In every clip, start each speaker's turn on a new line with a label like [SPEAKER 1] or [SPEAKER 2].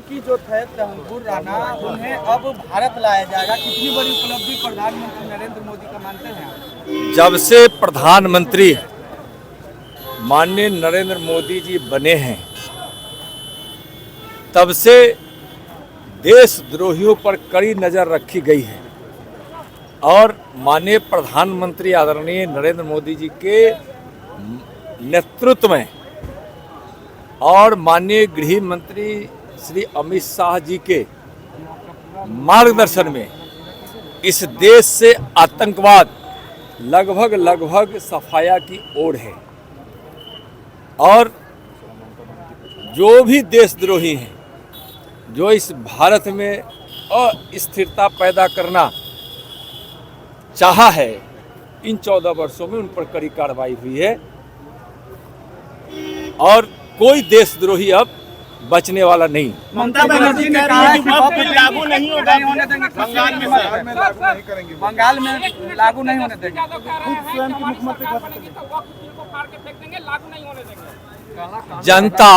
[SPEAKER 1] की जो थे तहमपुर राणा, उन्हें अब भारत लाया जाएगा। कितनी बड़ी उपलब्धि प्रधानमंत्री नरेंद्र मोदी का मानते हैं आप?
[SPEAKER 2] जब से प्रधानमंत्री माननीय नरेंद्र मोदी जी बने हैं, तब से देशद्रोहियों पर कड़ी नज़र रखी गई है और माननीय प्रधानमंत्री आदरणीय नरेंद्र मोदी जी के नेतृत्व में और माननीय गृह मंत्री श्री अमित शाह जी के मार्गदर्शन में इस देश से आतंकवाद लगभग सफाया की ओर है और जो भी देशद्रोही हैं, जो इस भारत में अस्थिरता पैदा करना चाहा है, इन 14 वर्षों में उन पर कड़ी कार्रवाई हुई है और कोई देशद्रोही अब बचने वाला नहीं।
[SPEAKER 1] ममता बनर्जी ने कहा है कि लागू नहीं होने देंगे, बंगाल में लागू नहीं होने देंगे।
[SPEAKER 2] जनता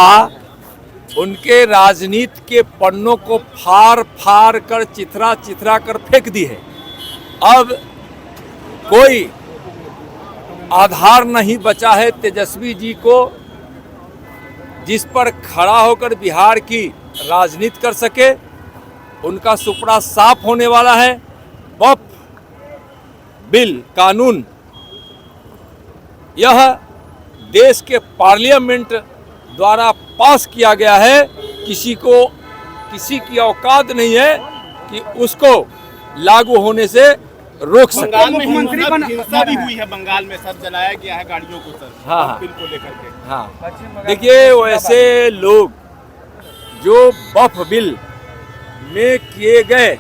[SPEAKER 2] उनके राजनीति के पन्नों को फाड़ कर चिथरा कर फेंक दी है। अब कोई आधार नहीं बचा है तेजस्वी जी को जिस पर खड़ा होकर बिहार की राजनीति कर सके। उनका सुपड़ा साफ होने वाला है। वक्फ बिल कानून यह देश के पार्लियामेंट द्वारा पास किया गया है। किसी की औकात नहीं है कि उसको लागू होने से रोक सके।
[SPEAKER 3] बंगाल में हिंसा भी हुई है, बंगाल में सर जलाया गया है गाड़ियों को सर।
[SPEAKER 2] हाँ
[SPEAKER 3] बिल को लेकर के।
[SPEAKER 2] हाँ, देखिए वैसे लोग जो वक्फ बिल में किए गए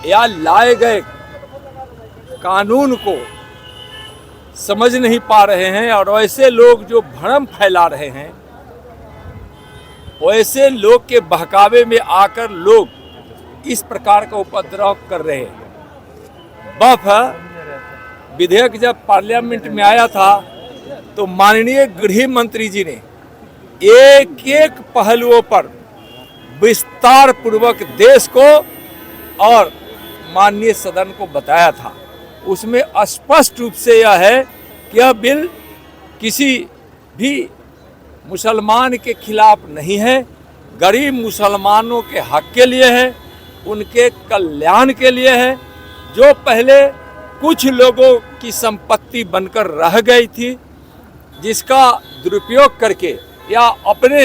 [SPEAKER 2] या लाए गए कानून को समझ नहीं पा रहे हैं और वैसे लोग जो भ्रम फैला रहे हैं, वैसे लोग के बहकावे में आकर लोग इस प्रकार का उपद्रव कर रहे हैं। वक्फ विधेयक जब पार्लियामेंट में आया था तो माननीय गृह मंत्री जी ने एक एक पहलुओं पर विस्तार पूर्वक देश को और माननीय सदन को बताया था। उसमें स्पष्ट रूप से यह है कि यह बिल किसी भी मुसलमान के खिलाफ नहीं है, गरीब मुसलमानों के हक के लिए है, उनके कल्याण के लिए है। जो पहले कुछ लोगों की संपत्ति बनकर रह गई थी, जिसका दुरुपयोग करके या अपने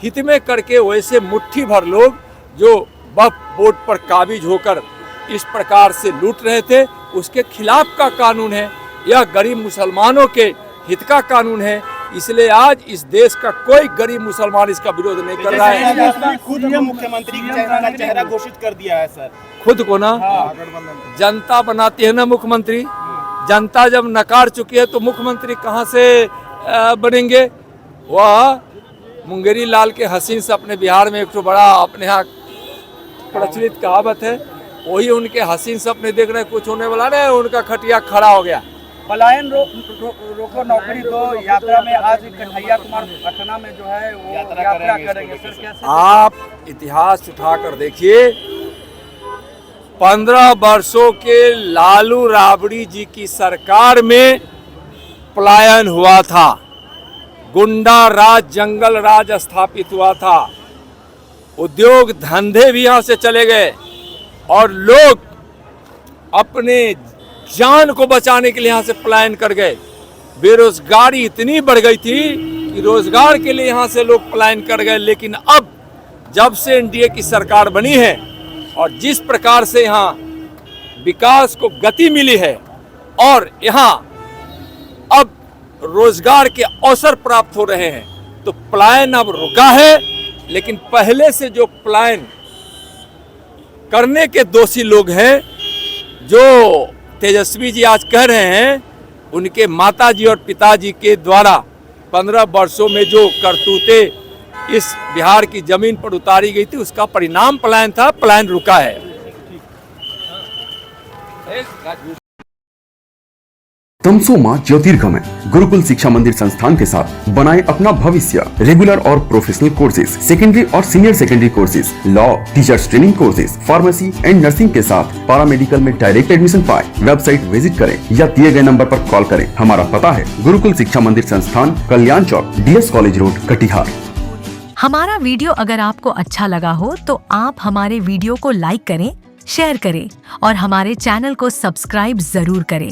[SPEAKER 2] हित में करके वैसे मुट्ठी भर लोग जो वक्फ बोर्ड पर काबिज होकर इस प्रकार से लूट रहे थे, उसके खिलाफ का कानून है। यह गरीब मुसलमानों के हित का कानून है। इसलिए आज इस देश का कोई गरीब मुसलमान इसका विरोध नहीं कर रहा है।
[SPEAKER 3] खुद ये मुख्यमंत्री का चेहरा घोषित कर दिया है सर।
[SPEAKER 2] खुद को ना जनता बनाती है ना मुख्यमंत्री। जनता जब नकार चुकी है तो मुख्यमंत्री कहां से बनेंगे। वह मुंगेरी लाल के हसीन से अपने बिहार में एक तो बड़ा अपने यहाँ प्रचलित कहावत है, वही उनके हसीन से अपने देख रहे कुछ होने वाला नहीं, उनका खटिया खड़ा हो गया।
[SPEAKER 1] पलायन रोको नौकरी दो यात्रा में आज कन्हैया कुमार पटना में जो है वो यात्रा करेंगे सर। कैसे
[SPEAKER 2] आप इतिहास उठाकर देखिए, 15 वर्षों के लालू राबड़ी जी की सरकार में पलायन हुआ था, गुंडा राज जंगल राज स्थापित हुआ था, उद्योग धंधे भी यहाँ से चले गए और लोग अपने जान को बचाने के लिए यहाँ से पलायन कर गए। बेरोजगारी इतनी बढ़ गई थी कि रोजगार के लिए यहाँ से लोग पलायन कर गए। लेकिन अब जब से एनडीए की सरकार बनी है और जिस प्रकार से यहाँ विकास को गति मिली है और यहाँ अब रोजगार के अवसर प्राप्त हो रहे हैं, तो पलायन अब रुका है। लेकिन पहले से जो पलायन करने के दोषी लोग हैं, जो तेजस्वी जी आज कह रहे हैं, उनके माताजी और पिताजी के द्वारा 15 वर्षों में जो करतूते इस बिहार की जमीन पर उतारी गई थी, उसका परिणाम पलायन था। पलायन रुका है।
[SPEAKER 4] तमसोमा ज्योतिर्गमय गुरुकुल शिक्षा मंदिर संस्थान के साथ बनाए अपना भविष्य। रेगुलर और प्रोफेशनल कोर्सेज, सेकेंडरी और senior secondary courses, law, teachers training courses, pharmacy and nursing के साथ पैरामेडिकल में डायरेक्ट एडमिशन पाए। वेबसाइट विजिट करें या दिए गए नंबर पर कॉल करें। हमारा पता है गुरुकुल शिक्षा मंदिर संस्थान, कल्याण चौक, DS कॉलेज रोड, कटिहार।
[SPEAKER 5] हमारा वीडियो अगर आपको अच्छा लगा हो तो आप हमारे वीडियो को लाइक करें, शेयर करें और हमारे चैनल को सब्सक्राइब जरूर करें।